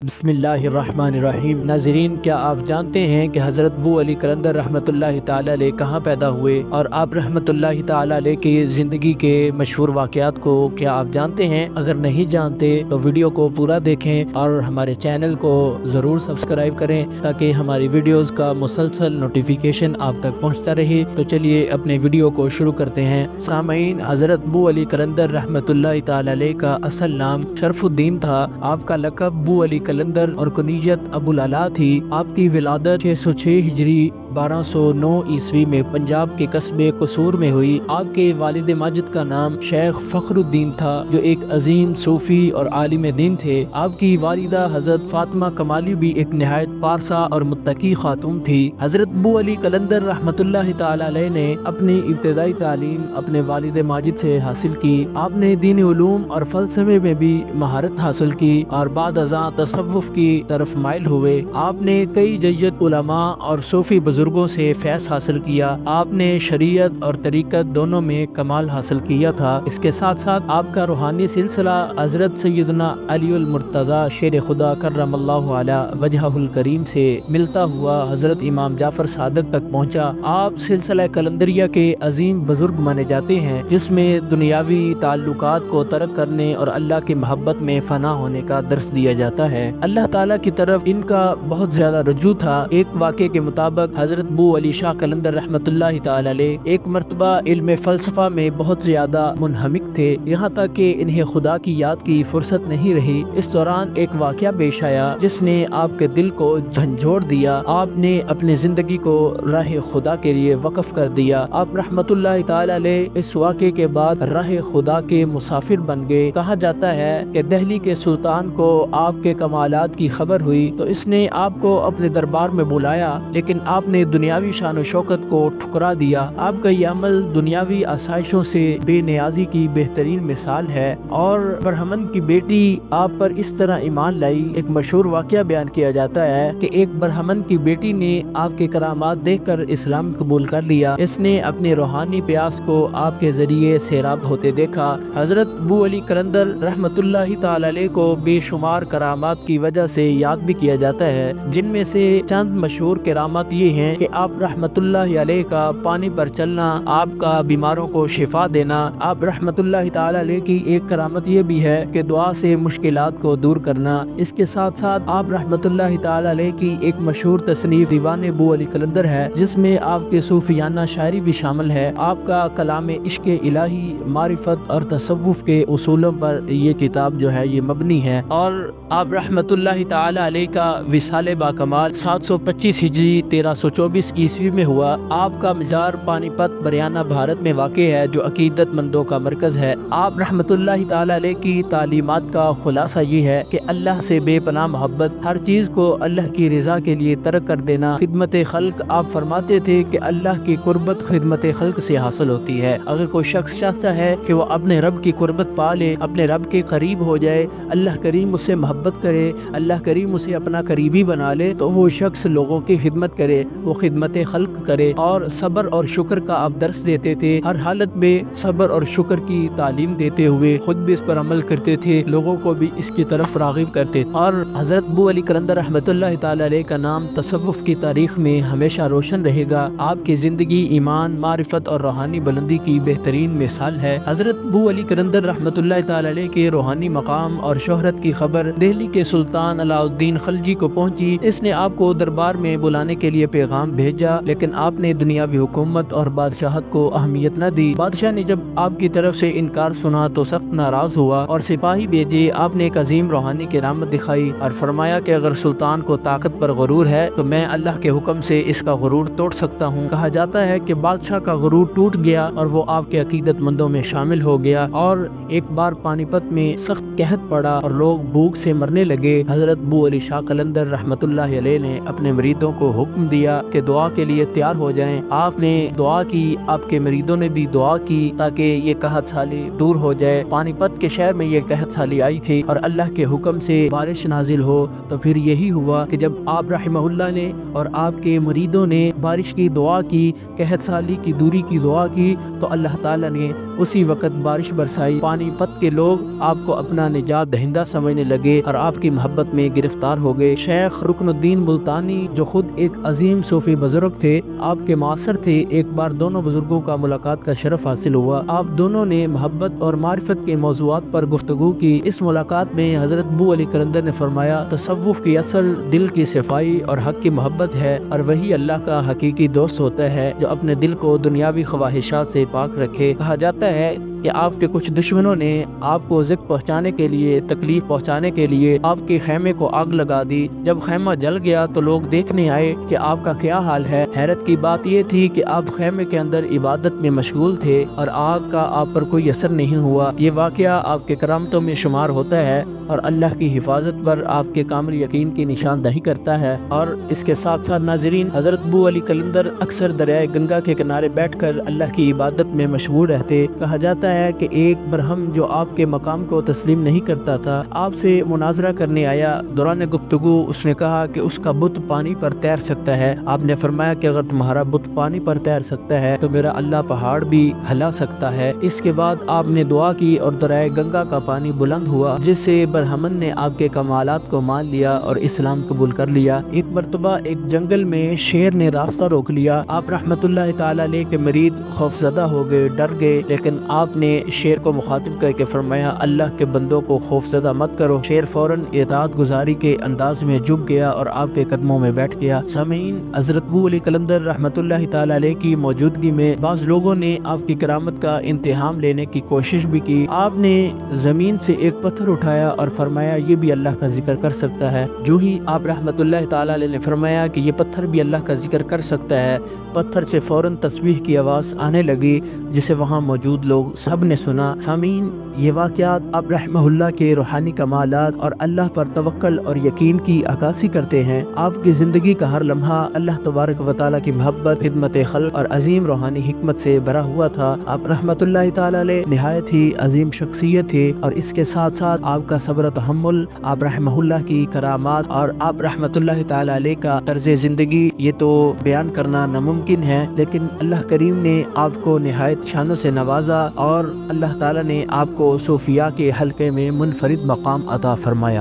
बिस्मिल्लाहिर्रहमानिर्रहीम। नाज़रीन, क्या आप जानते हैं कि हज़रत अबू अली कलंदर रहमतुल्लाहि ताला अलैह कहाँ पैदा हुए और आप रहमतुल्लाहि ताला अलैह की ज़िंदगी के मशहूर वाक़यात को क्या आप जानते हैं? अगर नहीं जानते तो वीडियो को पूरा देखें और हमारे चैनल को ज़रूर सब्सक्राइब करें ताकि हमारी वीडियोज़ का मुसलसल नोटिफिकेशन आप तक पहुँचता रहे। तो चलिए अपने वीडियो को शुरू करते हैं। सामईन, हज़रत अबू अली कलंदर रहमतुल्लाहि ताला अलैह का असल नाम शरफुद्दीन था। आपका लक़ब अबू अली कलंदर और कुनियत अबुल अला थी। आपकी विलादत 606 हिजरी 1209 ईस्वी में पंजाब के कस्बे कसूर में हुई। आपके वालिद माजिद का नाम शेख फखरुद्दीन था जो एक अजीम सूफी और आलिम दीन थे। आपकी वालिदा हज़रत फातिमा कमाली भी एक नहायत पारसा और मुत्तकी खातून थी। हज़रत अबू अली कलंदर रहमतुल्लाहि ताला अलैह ने अपनी इब्तिदाई तालीम अपने वालिद माजिद से हासिल की। आपने दीनी उलूम और फ़लसफ़े में भी महारत हासिल की और बाद अज़ां तसव्वुफ़ की तरफ माइल हुए। आपने कई जय्यद उलमा और सूफी बुजुर्गों से फैज़ हासिल किया। आपने शरीयत और तरीक़त दोनों में कमाल हासिल किया था। इसके साथ साथ आपका रूहानी सिलसिला हज़रत सैयदना अलीउल मुर्तज़ा शेर खुदा कर्रमल्लाहु अला वजहुल करीम से मिलता हुआ हज़रत इमाम जाफ़र सादिक़ तक पहुँचा। आप सिलसिला कलंदरिया के अजीम बुजुर्ग माने जाते हैं जिसमें दुनियावी ताल्लुकात को तर्क करने और अल्लाह की मोहब्बत में फ़ना होने का दर्स दिया जाता है। अल्लाह ताला की तरफ इनका बहुत ज़्यादा रुजू था। एक वाक़े के मुताबिक हज़रत अबू अली शाह कलंदर रहमतुल्लाहि ताला अलैह एक मरतबा इल्म फ़लसफ़ा में बहुत ज़्यादा मुनहमिक थे, यहाँ तक कि इन्हें खुदा की याद की फुर्सत नहीं रही। इस दौरान एक वाक़या पेश आया जिसने आपके दिल को झंझोड़ दिया। आपने अपनी ज़िंदगी को राह खुदा के लिए वक़फ़ कर दिया। आप रहमतुल्लाहि ताला अलैह इस वाक़े के बाद राह खुदा के मुसाफिर बन गए। कहा जाता है कि दिल्ली के सुल्तान को आपके कमालात की खबर हुई तो इसने आपको अपने दरबार में बुलाया, लेकिन आपने दुनियावी शान शौकत को ठुकरा दिया। आपका ये अमल दुनियावी आसाइशों से बेनियाजी की बेहतरीन मिसाल है। और ब्रह्मन की बेटी आप पर इस तरह ईमान लाई। एक मशहूर वाक़या बयान किया जाता है कि एक ब्रह्मन की बेटी ने आपके करामात देखकर इस्लाम कबूल कर लिया। इसने अपने रूहानी प्यास को आपके जरिए सैराब होते देखा। हज़रत अबू अली कलंदर रहमतुल्लाहि ताला अलैह को बेशुमार करामात की वजह से याद भी किया जाता है, जिनमें से चंद मशहूर करामात ये हैं कि आप रहमतुल्लाहि अलैह का पानी पर चलना, आपका बीमारों को शिफा देना। आप रहमतुल्लाहि ताला अलैह की एक करामत ये भी है कि दुआ से मुश्किलात को दूर करना। इसके साथ साथ आप रहमतुल्लाहि ताला अलैह की एक मशहूर तसनीफ दीवान अबू अली कलंदर है जिसमें आपके सूफियाना शायरी भी शामिल है। आपका कलाम इश्क इलाही, मारिफत और तसव्वुफ के उसूलों पर ये किताब जो है ये मबनी है। और आप रहमतुल्लाहि ताला अलैह का विसाल बाकमाल 725 हिजरी 1324 ईस्वी में हुआ। आपका मज़ार पानीपत बरियाना भारत में वाक़ है जो अकीदतमंदों का मरकज़ है। आप रहमतुल्लाहि ताला अलैह की तालीमात का खुलासा ये है कि अल्लाह से बेपनाह मोहब्बत, हर चीज़ को अल्लाह की रज़ा के लिए तर्क कर देना। खिदमत खल्क, आप फरमाते थे कि अल्लाह की कुर्बत खिदमत खल्क से हासिल होती है। अगर कोई शख्स चाहता है कि वो अपने रब की कुर्बत पा ले, अपने रब के करीब हो जाए, अल्लाह करीम उससे मोहब्बत करे, अल्लाह करीम उसे अपना करीबी बना ले, तो वो शख्स लोगों की खिदमत करे, वो खिदमत खल्क करे। और सब्र और शुक्र का आप दर्स देते थे। हर हालत में सब्र और शुक्र की तालीम देते हुए खुद भी इस पर अमल करते थे, लोगों को भी इसकी तरफ राग़िब करते। और हज़रत अबू अली कलंदर रहमतुल्लाहि ताला अलैह का नाम तसव्वुफ़ की तारीख़ में हमेशा रोशन रहेगा। आपकी ज़िंदगी ईमान, मारिफत और रूहानी बुलंदी की बेहतरीन मिसाल है। हज़रत अबू अली कलंदर रहमतुल्लाहि ताला अलैह के रूहानी मकाम और शोहरत की खबर दिल्ली के सुल्तान अलाउद्दीन खलजी को पहुंची। इसने आपको दरबार में बुलाने के लिए पैगाम भेजा, लेकिन आपने दुनियावी हुकूमत और बादशाहत को अहमियत न दी। बादशाह ने जब आपकी तरफ से इनकार सुना तो सख्त नाराज हुआ और सिपाही भेजे। आपने एक अजीम रूहानी करामत दिखाई और फरमाया कि अगर सुल्तान को ताकत पर गुरूर है तो मैं अल्लाह के हुक्म से इसका गुरूर तोड़ सकता हूँ। कहा जाता है कि बादशाह का गुरूर टूट गया और वो आपके अकीदतमंदों में शामिल हो गया। और एक बार पानीपत में सख्त कहत पड़ा और लोग भूख से मरने लगे। हज़रत अबू अली शाह कलंदर रहमतुल्लाहि अलैह ने अपने मरीदों को हुक्म दिया कि दुआ के लिए तैयार हो जाएं। आपने दुआ की, आपके मरीदों ने भी दुआ की ताकि ये कहत साली दूर हो जाए। पानीपत के शहर में ये कहत साली आई थी और अल्लाह के हुक्म से बारिश नाजिल हो। तो फिर यही हुआ कि जब आप रहमहुल्लाह ने और आपके मरीदों ने बारिश की दुआ की, कहत साली की दूरी की दुआ की, तो अल्लाह ताला ने उसी वक्त बारिश बरसाई, पानी पत के लोग आपको अपना निजात दहिंदा समझने लगे और आपकी मोहब्बत में गिरफ्तार हो गए। शेख रुकनुद्दीन मुल्तानी जो खुद एक अजीम सूफी बुजुर्ग थे, आपके मासर थे, एक बार दोनों बुजुर्गों का मुलाकात का शरफ हासिल हुआ। आप दोनों ने मोहब्बत और मारिफत के मौज़ूआत पर गुफ्तगू की। इस मुलाकात में हजरत अबू अली कलंदर ने फरमाया, तसव्वुफ की असल दिल की सफाई और हक की मोहब्बत है और वही अल्लाह का हकीकी दोस्त होता है जो अपने दिल को दुनियावी ख्वाहिशात से पाक रखे। कहा जाता है कि आपके कुछ दुश्मनों ने आपको ज़िक पहुंचाने के लिए, तकलीफ पहुंचाने के लिए आपके खैमे को आग लगा दी। जब खैमा जल गया तो लोग देखने आए कि आपका क्या हाल है। हैरत की बात यह थी कि आप खैमे के अंदर इबादत में मशगूल थे और आग का आप पर कोई असर नहीं हुआ। ये वाक़या आपके करामतों में शुमार होता है और अल्लाह की हिफाजत पर आपके कामिल यकीन की निशानदही करता है। और इसके साथ साथ नाज़रीन, हज़रत अबू अली कलंदर अक्सर दरियाए गंगा के किनारे बैठकर अल्लाह की इबादत में मशगूल रहते। कहा जाता है कि एक बरहम जो आपके मकाम को तस्लीम नहीं करता था, आपसे मुनाजरा करने आया। दौरान गुफ्तगू उसने कहा कि उसका बुत पानी पर तैर सकता है। आपने फरमाया कि अगर तुम्हारा बुत पानी पर तैर सकता है तो मेरा अल्लाह पहाड़ भी हिला सकता है। इसके बाद आपने दुआ की और दरियाए गंगा का पानी बुलंद हुआ, जिससे बरहमन ने आपके कमालात को मान लिया और इस्लाम कबूल कर लिया। एक मरतबा एक जंगल में शेर ने रास्ता रोक लिया। आप रहमतुल्लाह ताला अलैह के मरीद खौफजदा हो गए, डर गए, लेकिन आपने शेर को मुखातिब करके फरमाया, अल्लाह के बंदों को खौफजदा मत करो। शेर फौरन इताअत गुजारी के अंदाज में झुक गया और आपके कदमों में बैठ गया। सामीन, हज़रत अबू अली कलंदर रहमतुल्लाह ताला अलैह की मौजूदगी में बाज़ लोगों ने आपकी करामत का इंतहाम लेने की कोशिश भी की। आपने ज़मीन से एक पत्थर उठाया और फरमाया, ये भी अल्लाह का जिक्र कर सकता है। जो ही आप रहमतुल्लाह ताला अलैह ने फरमाया कि ये पत्थर भी अल्लाह का जिक्र कर सकता है, पत्थर से फौरन तस्बीह की आवाज़ आने लगी, जिसे वहाँ मौजूद लोग सब ने सुना। सामीन, ये वाक़यात आप रहमहुल्लाह के रूहानी कमालात और अल्लाह पर तवक्कल और यकीन की अक्कासी करते हैं। आपकी ज़िंदगी का हर लम्हा अल्लाह तबारक व तआला की मोहब्बत, खिदमत खल्क़ और अजीम रूहानी हिकमत से भरा हुआ था। आप रहमतुल्लाह ताला अलैह निहायत ही अजीम शख्सियत थे और इसके साथ साथ आपका सब्र तहम्मुल, आप रहमहुल्लाह की करामात और आप रहमतुल्लाह ताला अलैह का तर्ज़ ज़िंदगी, ये तो बयान करना नामुमकिन है, लेकिन अल्लाह करीम ने आपको निहायत शानों से नवाजा और अल्लाह ताला ने आपको सूफिया के हल्के में मुनफरिद मकाम अता फरमाया।